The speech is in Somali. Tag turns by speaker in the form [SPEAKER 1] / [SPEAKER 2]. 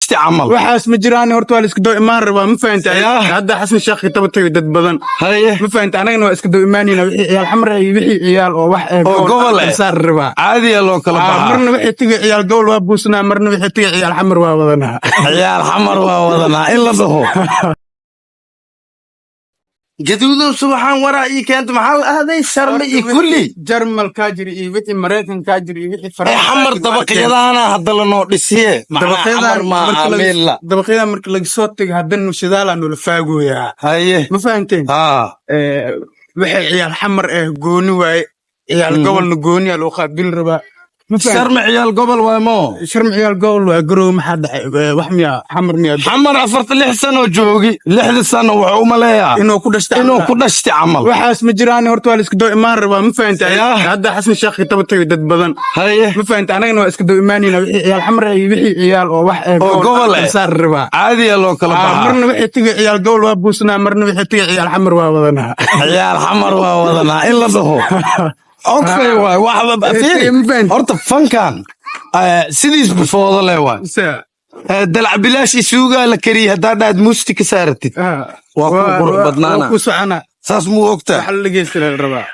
[SPEAKER 1] dhashti camal
[SPEAKER 2] waxaas ma jiraan horta waa la iska doo imaan rabaa ma fahantaay hadda xasan sheekh tabatay dad badan
[SPEAKER 1] haye
[SPEAKER 2] ma fahantaay anagana waa iska doo imaanina wixii ciyaal xamar ay wixii ciyaal oo wax
[SPEAKER 1] gobol
[SPEAKER 2] saar rabaa
[SPEAKER 1] caadiya loo kala baxaa
[SPEAKER 2] marna wixii tiga ciyaal gobol waa buusnaa marna wixii tiga ciyaal xamar waa wadanaa
[SPEAKER 1] ciyaal xamar waa wadanaa in la dhaho gaduudan subaxaan waraa ii keenta maxaa la ahday sharme iyo kulli
[SPEAKER 2] jarmal kaa jiri iyo wixii maraykan kaa jiri iyo wixii faransa
[SPEAKER 1] xamar dabaqyadaana hadda lanoo dhisiye
[SPEAKER 2] dabaqyadan marka laga soo tago haddana shidaalaa noola faagooyaa
[SPEAKER 1] haye
[SPEAKER 2] ma fahanteen waxay ciyaal xamar gooni waaye ciyaal gobolna gooniyaa loo qaabili rabaa
[SPEAKER 1] sharme ciyaal gobol waay mo
[SPEAKER 2] sharme ciyaal gobol waa garow maxaa dhacay wax miyaa xamar miyaa
[SPEAKER 1] xamar 46 sano joogi 60 sano wuxuu u maleeyaa
[SPEAKER 2] inuu ku dhashti
[SPEAKER 1] camal
[SPEAKER 2] waxaas ma jiraan horta waa la iska doo imaan rabaa ma fahantaay hadda xasan sheekh tabatay dad badan
[SPEAKER 1] haye
[SPEAKER 2] ma fahantaay anagana waa iska doo imaanina wixii ciyaal xamar ay wixii ciyaal oo wax
[SPEAKER 1] gobol
[SPEAKER 2] saar rabaa
[SPEAKER 1] caadiya loo kala baxaa
[SPEAKER 2] marna wixii tiga ciyaal gobol waa buusnaa marna wixii tiga ciyaal xamar waa wadanaa
[SPEAKER 1] ciyaal xamar waa wadanaa in la dhaho okay waay waxba horta fankan sidiis bifoodo le waay dalac bilaash isuugaa la kariyay haddaa dhaad muusti ka saaratid waa ku qurux badnaana
[SPEAKER 2] ku socona
[SPEAKER 1] saas muu ogtaa
[SPEAKER 2] waxa la dhegeysta la rabaa